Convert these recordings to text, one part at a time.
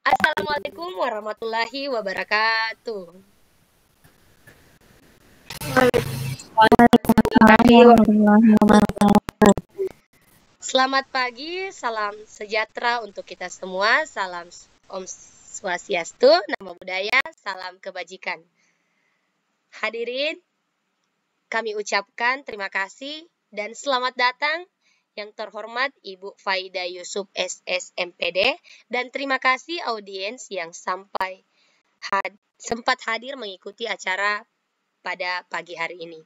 Assalamualaikum warahmatullahi wabarakatuh. Waalaikumsalam warahmatullahi wabarakatuh. Selamat pagi, salam sejahtera untuk kita semua. Salam Om Swastiastu, Namo Buddhaya, salam kebajikan. Hadirin, kami ucapkan terima kasih dan selamat datang yang terhormat Ibu Faida Yusuf SSMPD dan terima kasih audiens yang sempat hadir mengikuti acara pada pagi hari ini.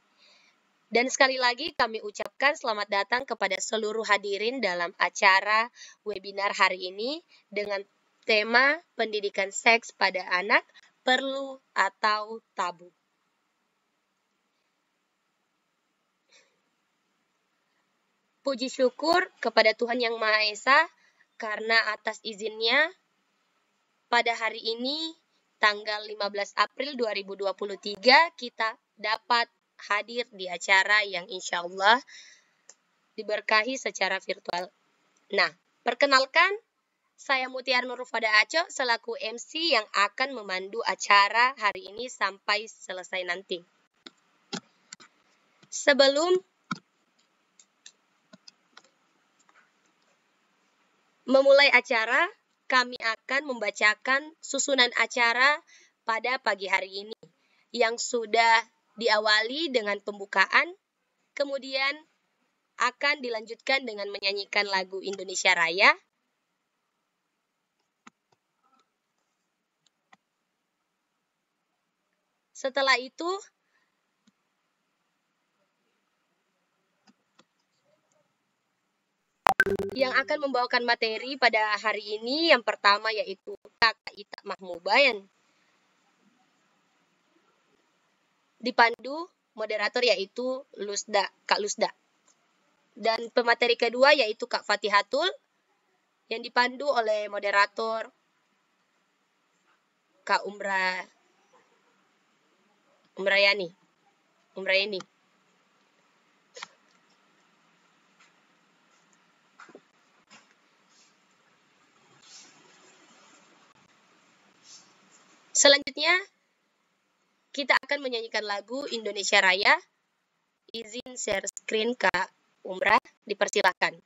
Dan sekali lagi kami ucapkan selamat datang kepada seluruh hadirin dalam acara webinar hari ini dengan tema pendidikan seks pada anak perlu atau tabu. Puji syukur kepada Tuhan Yang Maha Esa karena atas izinnya pada hari ini tanggal 15 April 2023 kita dapat hadir di acara yang insya Allah diberkahi secara virtual. Nah, perkenalkan, saya Mutiar Nurfada Aco selaku MC yang akan memandu acara hari ini sampai selesai nanti. Sebelum memulai acara, kami akan membacakan susunan acara pada pagi hari ini yang sudah diawali dengan pembukaan, kemudian akan dilanjutkan dengan menyanyikan lagu Indonesia Raya. Setelah itu, yang akan membawakan materi pada hari ini yang pertama yaitu Kakak Ita Mahmuba yang dipandu moderator yaitu Kak Lusda. Dan pemateri kedua yaitu Kak Fatihatul yang dipandu oleh moderator Kak Umrayani. Selanjutnya, kita akan menyanyikan lagu Indonesia Raya. Izin share screen Kak Umrah, dipersilakan.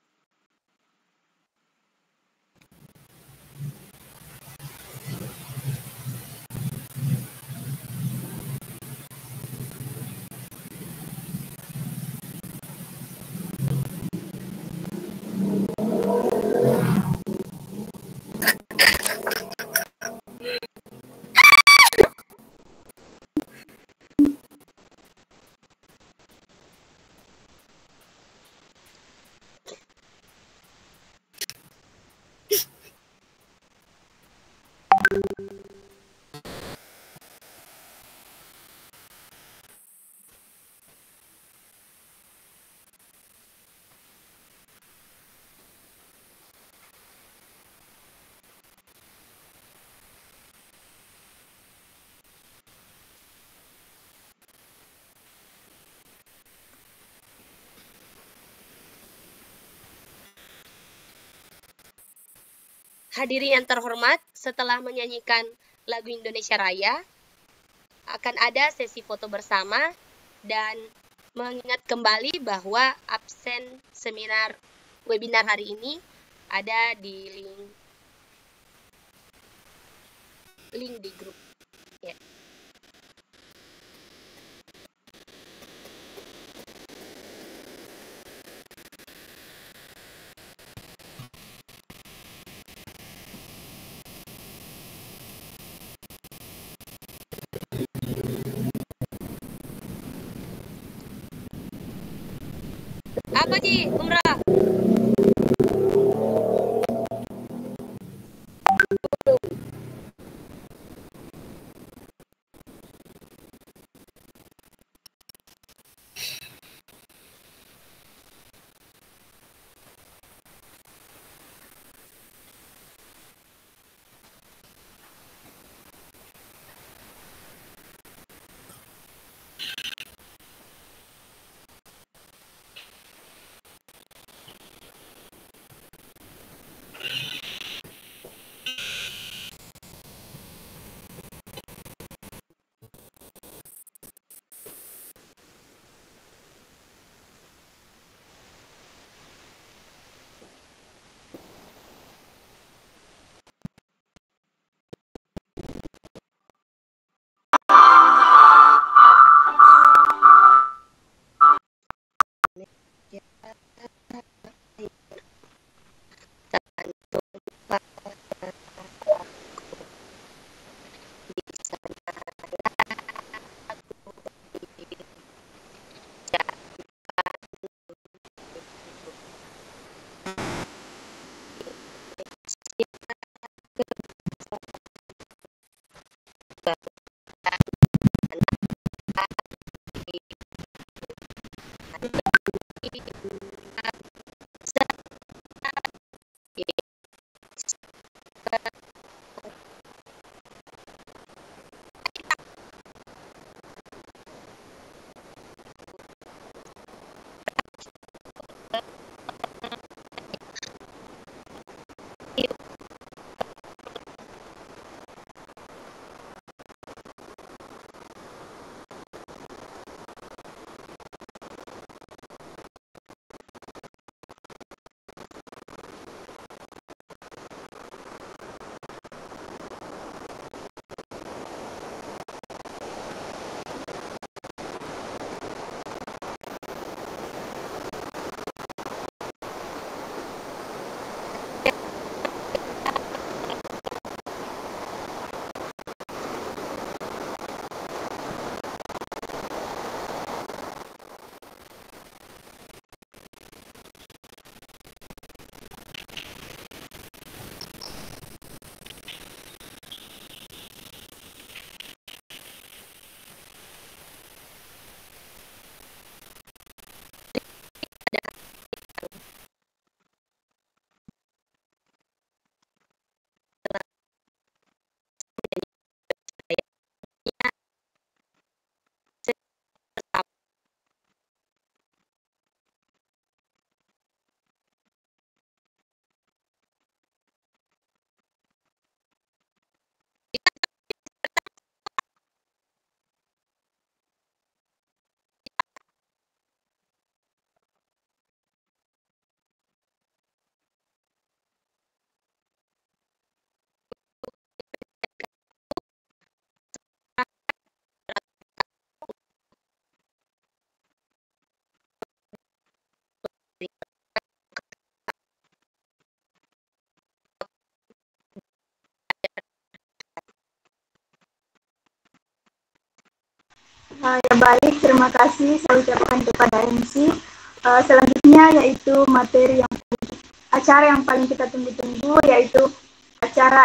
Hadirin yang terhormat, setelah menyanyikan lagu Indonesia Raya, akan ada sesi foto bersama dan mengingat kembali bahwa absen webinar hari ini ada di link di grup. Ya. Apa Ci, Umrah? Ya baik, terima kasih saya ucapkan kepada MC. Selanjutnya yaitu acara yang paling kita tunggu-tunggu, yaitu acara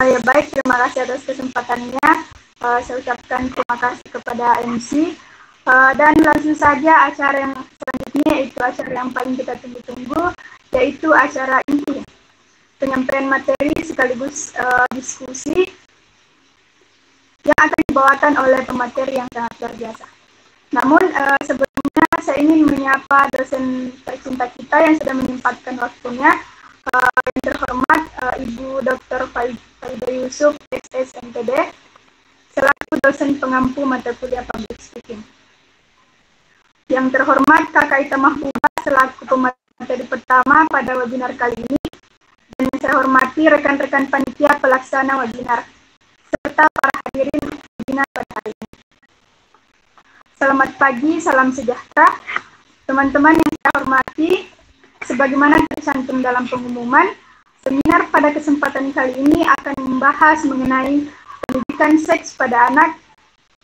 ya baik, terima kasih atas kesempatannya. Saya ucapkan terima kasih kepada MC. Dan langsung saja acara yang selanjutnya, yaitu acara yang paling kita tunggu-tunggu, yaitu acara inti, penyampaian materi sekaligus diskusi yang akan dibawakan oleh pemateri yang sangat luar biasa. Namun sebelumnya saya ingin menyapa dosen tercinta kita yang sudah menyempatkan waktunya, yang terhormat Ibu Dr. Farida Yusuf, SSMPD, selaku dosen pengampu mata kuliah Public Speaking. Yang terhormat Kakak Ita Mahbubah, selaku pemateri pertama pada webinar kali ini, dan yang saya hormati rekan-rekan panitia pelaksana webinar, serta para hadirin webinar pada hari ini. Selamat pagi, salam sejahtera. Teman-teman yang saya hormati, sebagaimana tercantum dalam pengumuman, seminar pada kesempatan kali ini akan membahas mengenai pendidikan seks pada anak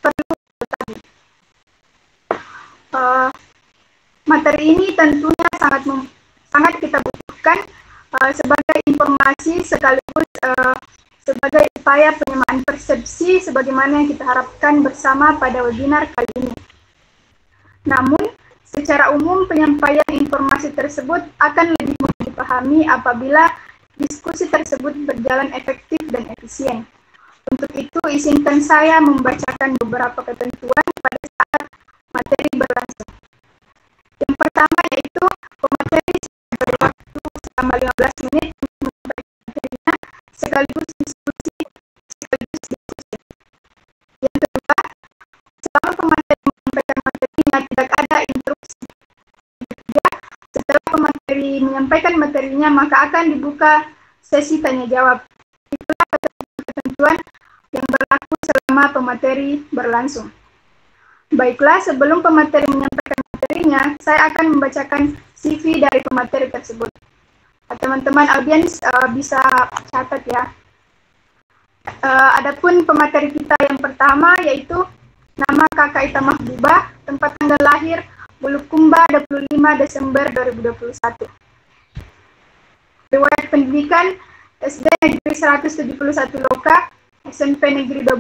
perlu tabu. Materi ini tentunya sangat kita butuhkan sebagai informasi sekaligus sebagai upaya penyamaan persepsi sebagaimana yang kita harapkan bersama pada webinar kali ini. Namun, secara umum penyampaian informasi tersebut akan lebih mudah dipahami apabila diskusi tersebut berjalan efektif dan efisien. Untuk itu, izinkan saya membacakan beberapa ketentuan pada saat materi berlangsung. Yang pertama yaitu pemateri diberi waktu selama 15 menit untuk menyampaikan materinya sekaligus diskusi. Yang kedua, selama pemateri menyampaikan materinya tidak ada interupsi. Yang ketiga, setelah pemateri menyampaikan materinya maka akan dibuka sesi tanya jawab. Itulah ketentuan yang berlaku selama pemateri berlangsung. Baiklah, sebelum pemateri menyampaikan materinya, saya akan membacakan CV dari pemateri tersebut. Teman-teman audiens bisa catat ya. Adapun pemateri kita yang pertama yaitu nama Kakak Ita Mahbubah, tempat tanggal lahir Bulukumba 25 Desember 2021. Riwayat pendidikan SD Negeri 171 Loka, SMP Negeri 2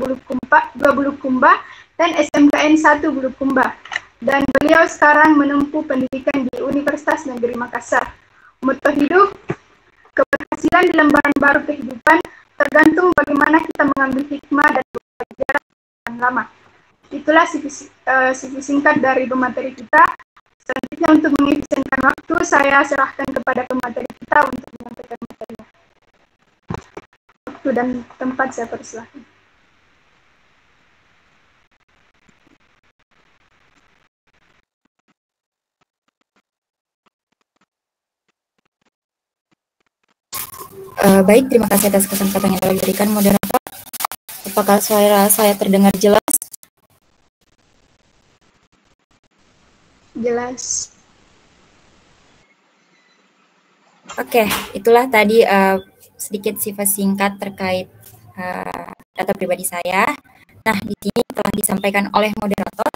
Bulukumba, dan SMKN 1 Bulukumba. Dan beliau sekarang menempuh pendidikan di Universitas Negeri Makassar. Moto hidup, keberhasilan di lembaran baru kehidupan tergantung bagaimana kita mengambil hikmah dan belajar yang lama. Itulah CV singkat dari pemateri kita. Selanjutnya untuk mengefisienkan waktu, saya serahkan kepada pemateri kita untuk menyampaikan materinya. Waktu dan tempat saya persilahkan. Baik, terima kasih atas kesempatan yang telah diberikan moderator. Apakah suara saya terdengar jelas? Jelas. Oke, itulah tadi sedikit sifat singkat terkait data pribadi saya. Nah, di sini telah disampaikan oleh moderator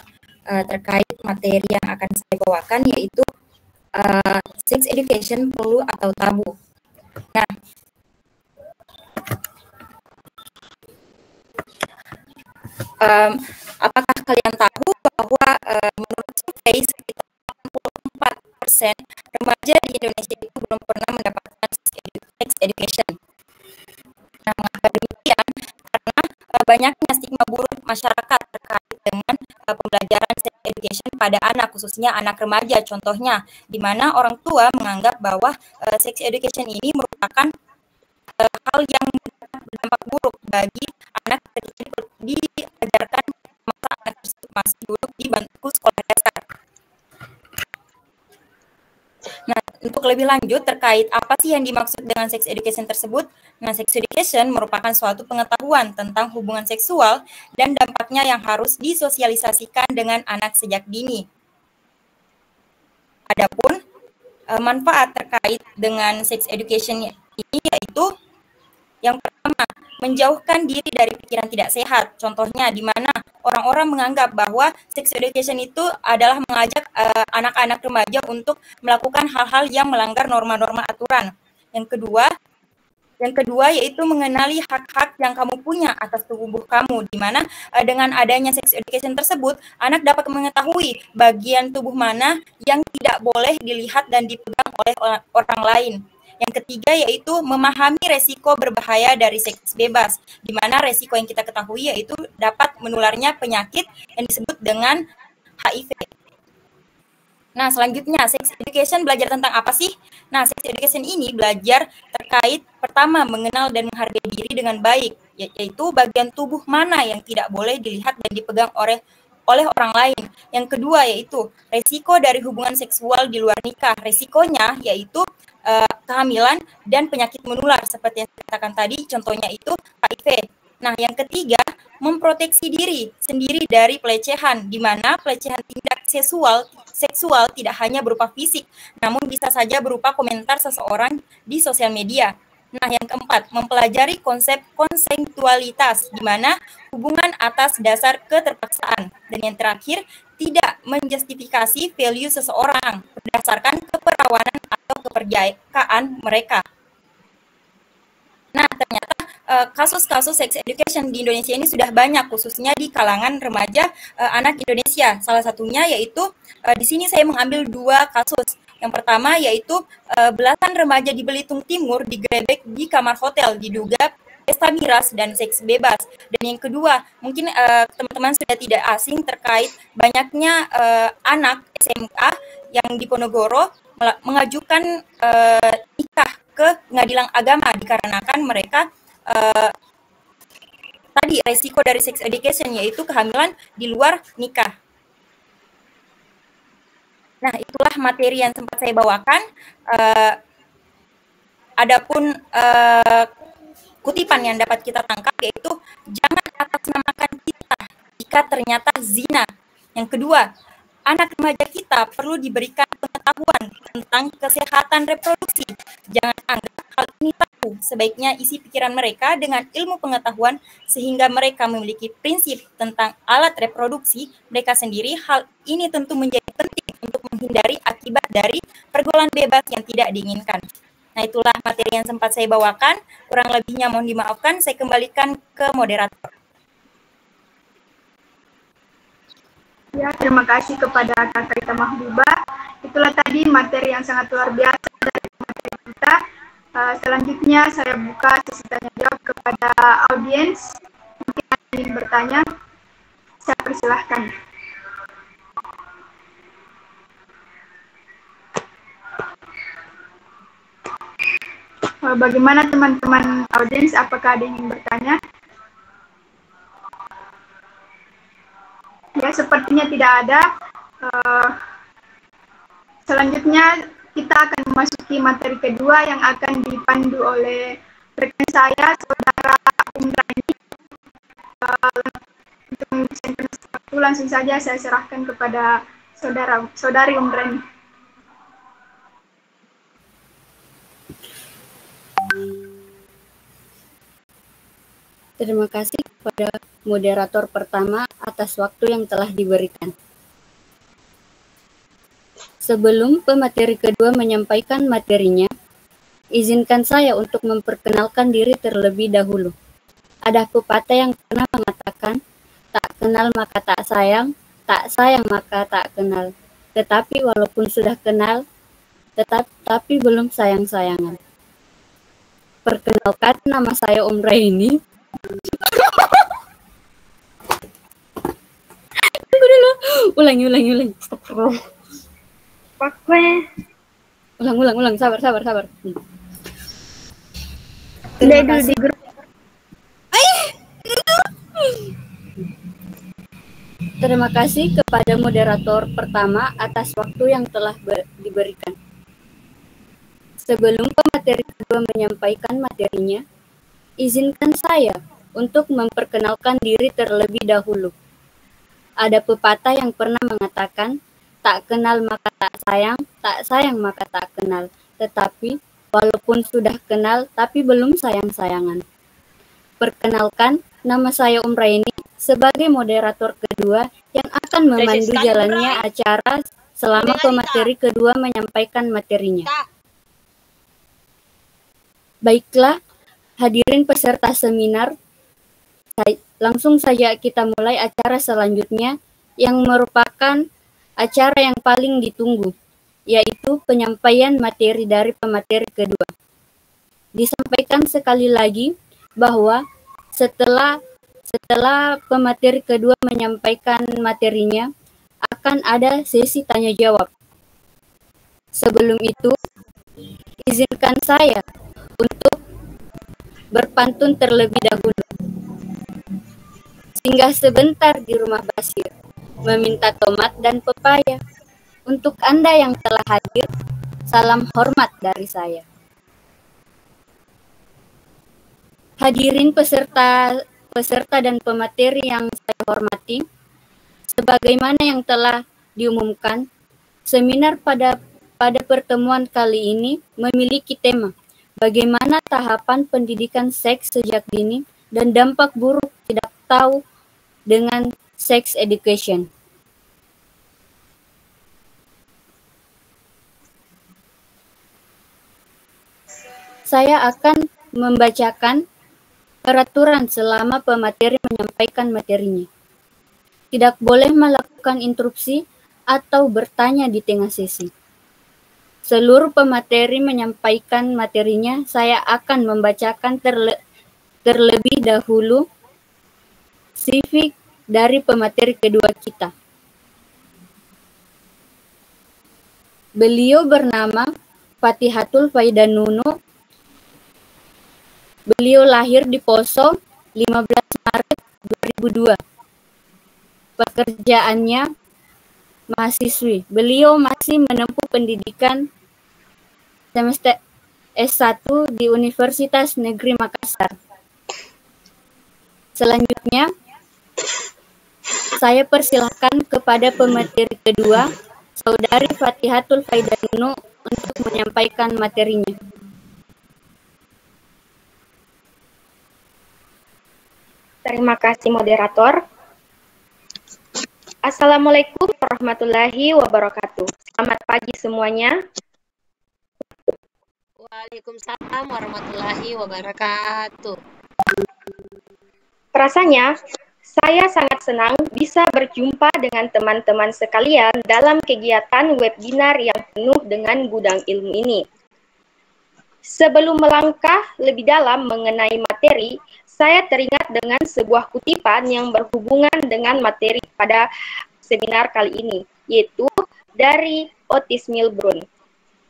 terkait materi yang akan saya bawakan, yaitu sex education perlu atau tabu. Nah, apakah kalian tahu bahwa menurut survei sekitar 84% remaja di Indonesia itu belum pernah mendapatkan sex education. Nah, mengapa demikian? Karena banyaknya stigma buruk masyarakat terkait dengan pembelajaran sex education pada anak, khususnya anak remaja. Contohnya, di mana orang tua menganggap bahwa sex education ini merupakan hal yang berdampak buruk bagi anak ketika diajarkan masa anak tersebut masih duduk di bangku sekolah dasar. Nah, untuk lebih lebih lanjut terkait apa sih yang dimaksud dengan sex education tersebut, nah sex education merupakan suatu pengetahuan tentang hubungan seksual dan dampaknya yang harus disosialisasikan dengan anak sejak dini. Adapun manfaat terkait dengan sex education ini yaitu yang pertama, menjauhkan diri dari pikiran tidak sehat. Contohnya di mana orang-orang menganggap bahwa sex education itu adalah mengajak anak-anak remaja untuk melakukan hal-hal yang melanggar norma-norma aturan. Yang kedua yaitu mengenali hak-hak yang kamu punya atas tubuh kamu, di mana dengan adanya sex education tersebut, anak dapat mengetahui bagian tubuh mana yang tidak boleh dilihat dan dipegang oleh orang lain. Yang ketiga yaitu memahami resiko berbahaya dari seks bebas, di mana resiko yang kita ketahui yaitu dapat menularnya penyakit yang disebut dengan HIV. Nah, selanjutnya, sex education belajar tentang apa sih? Nah, sex education ini belajar terkait pertama mengenal dan menghargai diri dengan baik, yaitu bagian tubuh mana yang tidak boleh dilihat dan dipegang oleh orang lain. Yang kedua yaitu resiko dari hubungan seksual di luar nikah. Resikonya yaitu kehamilan dan penyakit menular seperti yang saya katakan tadi, contohnya itu HIV. Nah, yang ketiga, memproteksi diri sendiri dari pelecehan, di mana pelecehan tindak seksual tidak hanya berupa fisik, namun bisa saja berupa komentar seseorang di sosial media. Nah, yang keempat, mempelajari konsep konsensualitas, di mana hubungan atas dasar keterpaksaan. Dan yang terakhir, tidak menjustifikasi value seseorang berdasarkan keperawanan atau kepercayaan mereka. Nah, ternyata kasus-kasus sex education di Indonesia ini sudah banyak, khususnya di kalangan remaja anak Indonesia. Salah satunya yaitu di sini saya mengambil 2 kasus. Yang pertama yaitu belasan remaja di Belitung Timur digerebek di kamar hotel diduga pesta miras dan seks bebas. Dan yang kedua, mungkin teman-teman sudah tidak asing terkait banyaknya anak SMK yang di Ponorogo mengajukan nikah ke pengadilan agama dikarenakan mereka tadi resiko dari sex education yaitu kehamilan di luar nikah. Nah, itulah materi yang sempat saya bawakan. Adapun kutipan yang dapat kita tangkap yaitu jangan atasnamakan kita jika ternyata zina. Yang kedua, anak remaja kita perlu diberikan pengetahuan tentang kesehatan reproduksi. Jangan anggap hal ini tabu. Sebaiknya isi pikiran mereka dengan ilmu pengetahuan sehingga mereka memiliki prinsip tentang alat reproduksi mereka sendiri. Hal ini tentu menjadi penting untuk menghindari akibat dari pergaulan bebas yang tidak diinginkan. Nah, itulah materi yang sempat saya bawakan. Kurang lebihnya mohon dimaafkan. Saya kembalikan ke moderator. Ya, terima kasih kepada Kakak Ita Mahbubah. Itulah tadi materi yang sangat luar biasa dari materi kita. Selanjutnya saya buka sesi tanya jawab kepada audiens. Mungkin yang ingin bertanya, saya persilahkan. Bagaimana teman-teman audiens, apakah ada yang ingin bertanya? Ya, sepertinya tidak ada. Selanjutnya kita akan memasuki materi kedua yang akan dipandu oleh rekan saya, Saudara Umrani. Untuk mengisikan waktu, langsung saja saya serahkan kepada Saudari Umrani. Terima kasih kepada moderator pertama atas waktu yang telah diberikan. Sebelum pemateri kedua menyampaikan materinya, izinkan saya untuk memperkenalkan diri terlebih dahulu. Ada pepatah yang pernah mengatakan, tak kenal maka tak sayang maka tak kenal. Tetapi walaupun sudah kenal, tapi belum sayang-sayangan. Perkenalkan, nama saya Umraini. Ulangi. Ulang. Sabar. Terima kasih. Terima kasih kepada moderator pertama atas waktu yang telah diberikan. Sebelum pemateri kedua menyampaikan materinya, izinkan saya untuk memperkenalkan diri terlebih dahulu. Ada pepatah yang pernah mengatakan, tak kenal maka tak sayang maka tak kenal. Tetapi, walaupun sudah kenal, tapi belum sayang-sayangan. Perkenalkan, nama saya Umraini sebagai moderator kedua yang akan memandu jalannya acara selama pemateri kedua menyampaikan materinya. Baiklah, hadirin peserta seminar, langsung saja kita mulai acara selanjutnya yang merupakan acara yang paling ditunggu, yaitu penyampaian materi dari pemateri kedua. Disampaikan sekali lagi bahwa setelah pemateri kedua menyampaikan materinya, akan ada sesi tanya jawab. Sebelum itu, izinkan saya untuk berpantun terlebih dahulu. Singgah sebentar di rumah Basir, meminta tomat dan pepaya. Untuk Anda yang telah hadir, salam hormat dari saya. Hadirin peserta dan pemateri yang saya hormati, sebagaimana yang telah diumumkan, seminar pada pertemuan kali ini memiliki tema bagaimana tahapan pendidikan seks sejak dini dan dampak buruk tidak tahu dengan sex education. Saya akan membacakan peraturan selama pemateri menyampaikan materinya. Tidak boleh melakukan interupsi atau bertanya di tengah sesi. Seluruh pemateri menyampaikan materinya, saya akan membacakan terlebih dahulu CV dari pemateri kedua kita. Beliau bernama Fatihatul Faida Nuno. Beliau lahir di Poso 15 Maret 2002. Pekerjaannya mahasiswi. Beliau masih menempuh pendidikan semester S1 di Universitas Negeri Makassar. Selanjutnya, saya persilahkan kepada pemateri kedua, Saudari Fatihatul Faida Nuno, untuk menyampaikan materinya. Terima kasih moderator. Assalamualaikum warahmatullahi wabarakatuh. Selamat pagi semuanya. Waalaikumsalam warahmatullahi wabarakatuh. Rasanya saya sangat senang bisa berjumpa dengan teman-teman sekalian dalam kegiatan webinar yang penuh dengan gudang ilmu ini. Sebelum melangkah lebih dalam mengenai materi, saya teringat dengan sebuah kutipan yang berhubungan dengan materi pada seminar kali ini, yaitu dari Otis Milburn,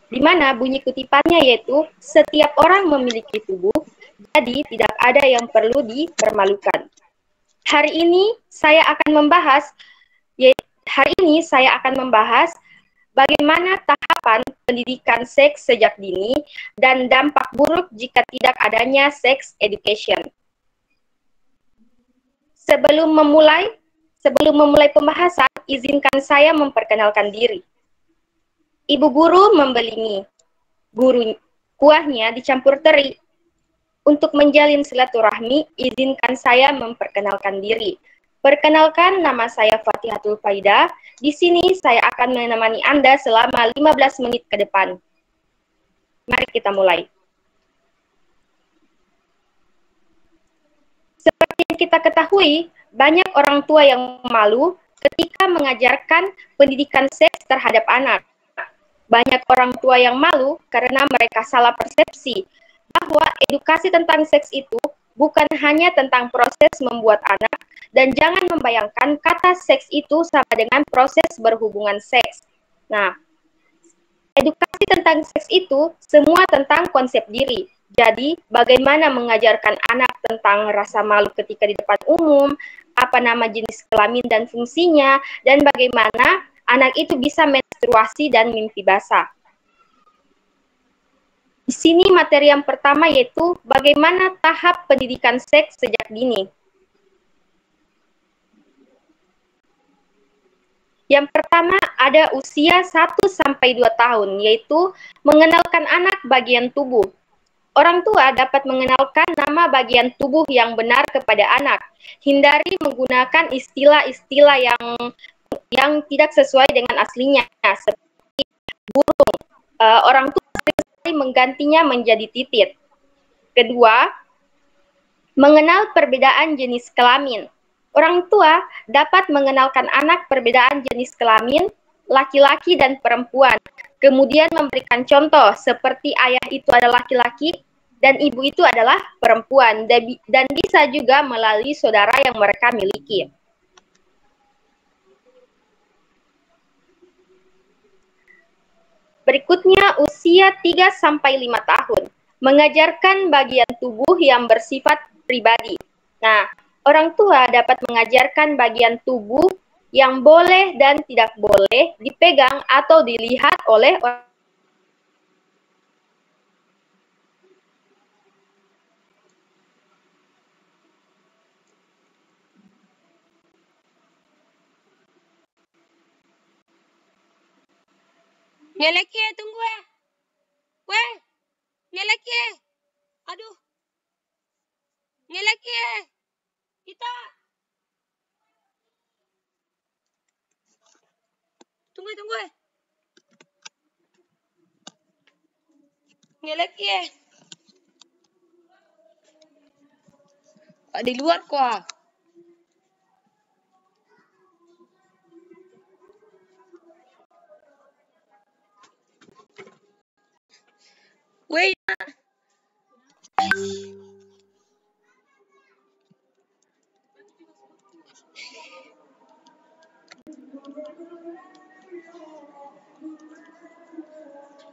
di mana bunyi kutipannya yaitu, setiap orang memiliki tubuh, jadi tidak ada yang perlu dipermalukan. Hari ini saya akan membahas bagaimana tahapan pendidikan seks sejak dini dan dampak buruk jika tidak adanya sex education. Sebelum memulai pembahasan, izinkan saya memperkenalkan diri. Ibu guru membelingi, kuahnya dicampur teri. Untuk menjalin silaturahmi, izinkan saya memperkenalkan diri. Perkenalkan, nama saya Fatihatul Faida. Di sini saya akan menemani Anda selama 15 menit ke depan. Mari kita mulai. Seperti yang kita ketahui, banyak orang tua yang malu ketika mengajarkan pendidikan seks terhadap anak. Banyak orang tua yang malu karena mereka salah persepsi bahwa edukasi tentang seks itu bukan hanya tentang proses membuat anak, dan jangan membayangkan kata seks itu sama dengan proses berhubungan seks. Nah, edukasi tentang seks itu semua tentang konsep diri. Jadi, bagaimana mengajarkan anak tentang rasa malu ketika di depan umum, apa nama jenis kelamin dan fungsinya, dan bagaimana anak itu bisa menstruasi dan mimpi basah. Di sini materi yang pertama yaitu bagaimana tahap pendidikan seks sejak dini. Yang pertama ada usia 1-2 tahun, yaitu mengenalkan anak bagian tubuh. Orang tua dapat mengenalkan nama bagian tubuh yang benar kepada anak. Hindari menggunakan istilah-istilah yang tidak sesuai dengan aslinya, seperti burung. Orang tua sering menggantinya menjadi titit. Kedua, mengenal perbedaan jenis kelamin. Orang tua dapat mengenalkan anak perbedaan jenis kelamin, laki-laki dan perempuan. Kemudian memberikan contoh seperti ayah itu adalah laki-laki dan ibu itu adalah perempuan. Dan bisa juga melalui saudara yang mereka miliki. Berikutnya usia 3-5 tahun. Mengajarkan bagian tubuh yang bersifat pribadi. Nah, orang tua dapat mengajarkan bagian tubuh yang boleh dan tidak boleh dipegang atau dilihat oleh orang. Ngelek ya, tunggu ya. Weh, ngelek ya. Aduh. Ngelek ya. Kita. Tunggu ya. Ngelek ya. Di luar kok. Wait.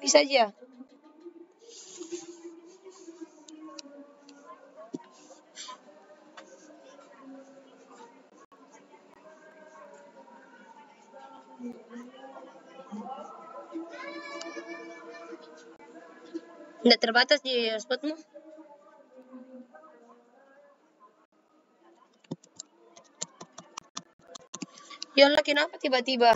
Bisa aja. Nggak terbatas di hotspotmu? Yalah, kenapa tiba-tiba?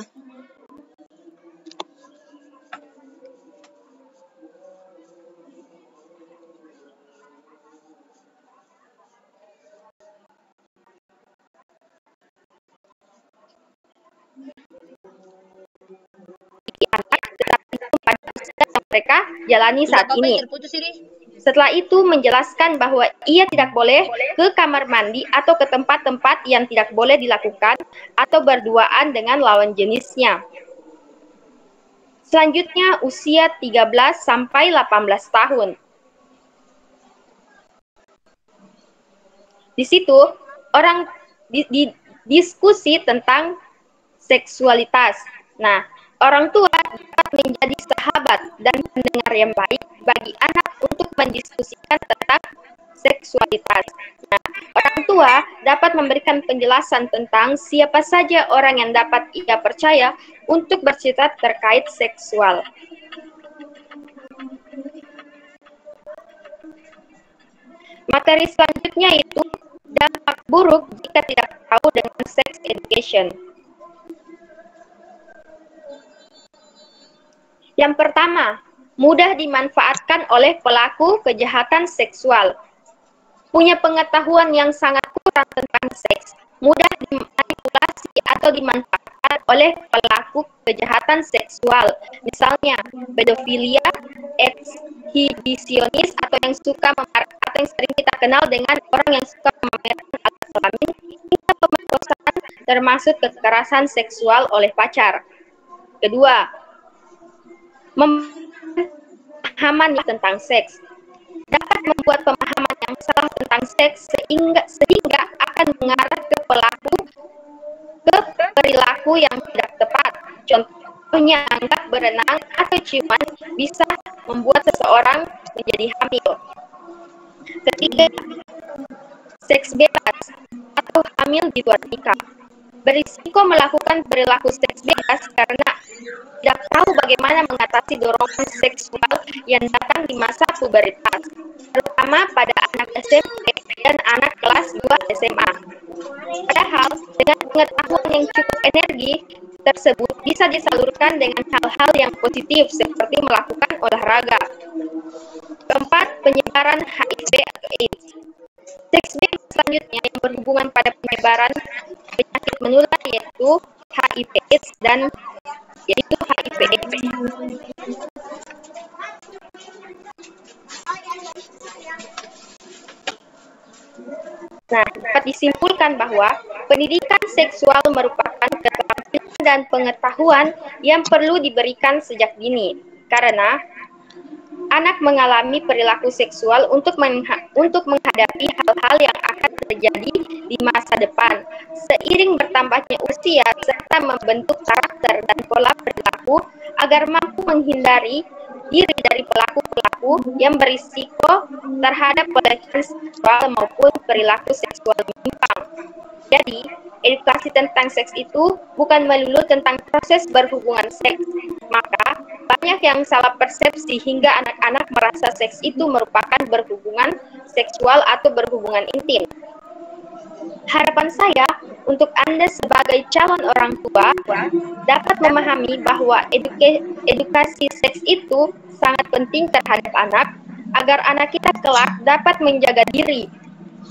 Mereka jalani saat ini. Setelah itu menjelaskan bahwa ia tidak boleh ke kamar mandi atau ke tempat-tempat yang tidak boleh dilakukan atau berduaan dengan lawan jenisnya. Selanjutnya usia 13-18 tahun. Di situ orang diskusi tentang seksualitas. Nah, orang tua dapat menjadi sahabat dan pendengar yang baik bagi anak untuk mendiskusikan tentang seksualitas. Nah, orang tua dapat memberikan penjelasan tentang siapa saja orang yang dapat ia percaya untuk bercerita terkait seksual. Materi selanjutnya itu dampak buruk jika tidak tahu dengan sex education. Yang pertama, mudah dimanfaatkan oleh pelaku kejahatan seksual. Punya pengetahuan yang sangat kurang tentang seks, mudah dimanipulasi atau dimanfaatkan oleh pelaku kejahatan seksual. Misalnya, pedofilia, ekshibisionis atau yang sering kita kenal dengan orang yang suka memamerkan alat kelamin, hingga pemerkosaan termasuk kekerasan seksual oleh pacar. Kedua, pemahaman tentang seks dapat membuat pemahaman yang salah tentang seks sehingga akan mengarah ke perilaku yang tidak tepat. Contohnya, anggap berenang atau ciuman bisa membuat seseorang menjadi hamil. Ketiga, seks bebas atau hamil di luar nikah. Berisiko melakukan perilaku seks bebas karena tidak tahu bagaimana mengatasi dorongan seksual yang datang di masa pubertas, terutama pada anak SMP dan anak kelas 2 SMA. Padahal, dengan pengetahuan yang cukup energi tersebut bisa disalurkan dengan hal-hal yang positif seperti melakukan olahraga. Keempat, penyebaran HIV atau AIDS. Seks bebas selanjutnya yang berhubungan pada penyebaran penyakit menular yaitu HIV/AIDS dan HIV/AIDS. Nah, dapat disimpulkan bahwa pendidikan seksual merupakan keterampilan dan pengetahuan yang perlu diberikan sejak dini, karena anak mengalami perilaku seksual untuk menghadapi hal-hal yang akan terjadi di masa depan. Seiring bertambahnya usia serta membentuk karakter dan pola perilaku agar mampu menghindari diri dari pelaku-pelaku yang berisiko terhadap pelecehan seksual maupun perilaku seksual menyimpang. Jadi, edukasi tentang seks itu bukan melulu tentang proses berhubungan seks. Maka, banyak yang salah persepsi hingga anak-anak merasa seks itu merupakan berhubungan seksual atau berhubungan intim. Harapan saya untuk Anda sebagai calon orang tua dapat memahami bahwa edukasi seks itu sangat penting terhadap anak agar anak kita kelak dapat menjaga diri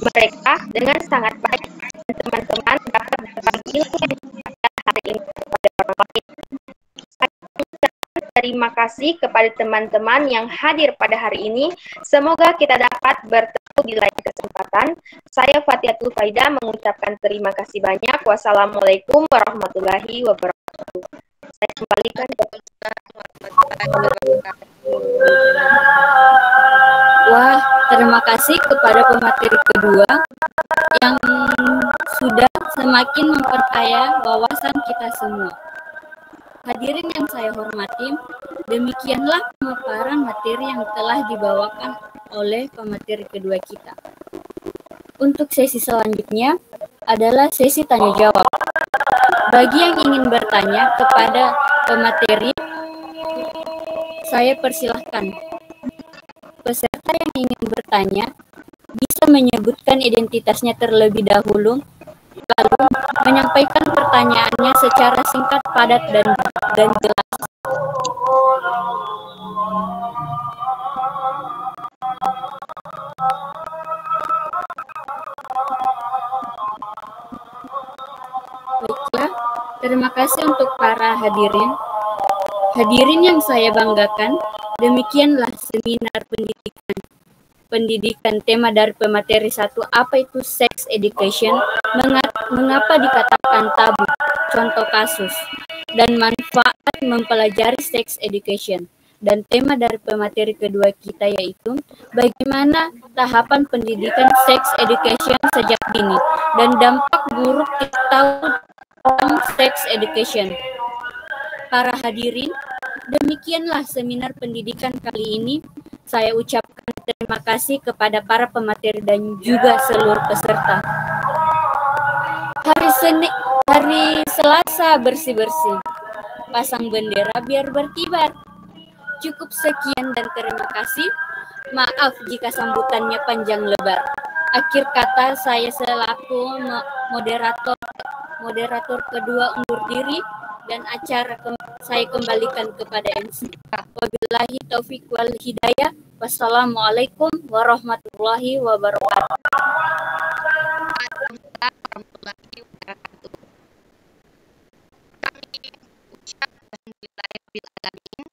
mereka dengan sangat baik dan teman-teman dapat berbagi ilmu yang pada hari ini kepada orang lain. Saya mengucapkan terima kasih kepada teman-teman yang hadir pada hari ini. Semoga kita dapat bertemu di lain kesempatan. Saya Fatihatul Faida mengucapkan terima kasih banyak. Wassalamualaikum warahmatullahi wabarakatuh. Saya kembalikan ke Wah, terima kasih kepada pemateri kedua yang sudah semakin memperkaya wawasan kita semua. Hadirin yang saya hormati, demikianlah pemaparan materi yang telah dibawakan oleh pemateri kedua kita. Untuk sesi selanjutnya adalah sesi tanya jawab. Bagi yang ingin bertanya kepada pemateri, saya persilahkan. Peserta yang ingin bertanya bisa menyebutkan identitasnya terlebih dahulu, lalu menyampaikan pertanyaannya secara singkat, padat, dan jelas. Baiklah, terima kasih untuk para hadirin. Hadirin yang saya banggakan, demikianlah seminar pendidikan tema dari pemateri 1, apa itu sex education, mengapa dikatakan tabu, contoh kasus, dan manfaat mempelajari sex education. Dan tema dari pemateri kedua kita yaitu bagaimana tahapan pendidikan sex education sejak dini dan dampak buruk tentang sex education. Para hadirin, demikianlah seminar pendidikan kali ini. Saya ucapkan terima kasih kepada para pemateri dan juga seluruh peserta. Hari Selasa bersih-bersih, pasang bendera biar berkibar. Cukup sekian dan terima kasih. Maaf jika sambutannya panjang lebar. Akhir kata saya selaku moderator kedua undur diri dan acara saya kembalikan kepada MC. Wabillahi taufiq wal hidayah. Wassalamualaikum warahmatullahi wabarakatuh. Warahmatullahi wabarakatuh. Kami ucap alhamdulillahirabbil alamin.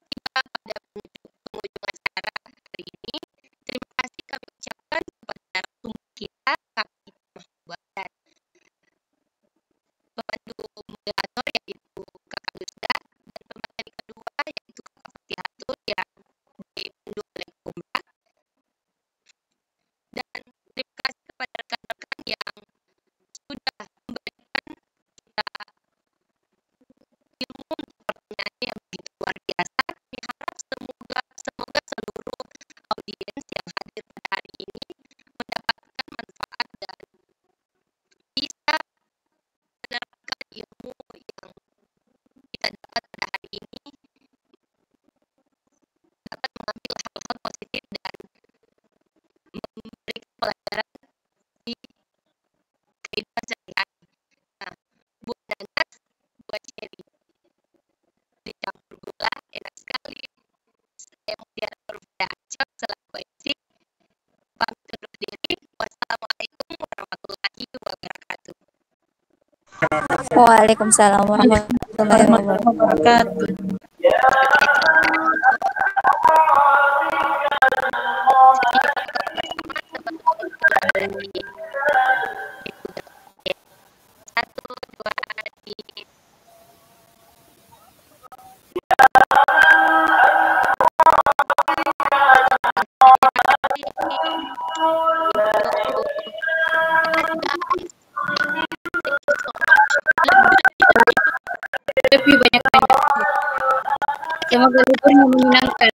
Tiba pada penghujung acara hari ini. Terima kasih kami ucapkan kepada narasumber kita, Kak Mahbub dan pemandu moderator yaitu Kakak Lusda dan pemateri kedua yaitu Kakak Fatihatul yang dipandu oleh Kumra. Dan terima hal positif dan memberikan pelajaran di kehidupan sehari-hari. Nah, buah nanas, buah ceri, dicampur gula, enak sekali. Saya Mutiara Nurfida Acok selaku MC, pamit undur diri. Wassalamualaikum warahmatullahi wabarakatuh. Waalaikumsalam warahmatullahi wabarakatuh. Satu, dua, tiga. Lebih banyak-banyak. Semoga liburnya menyenangkan.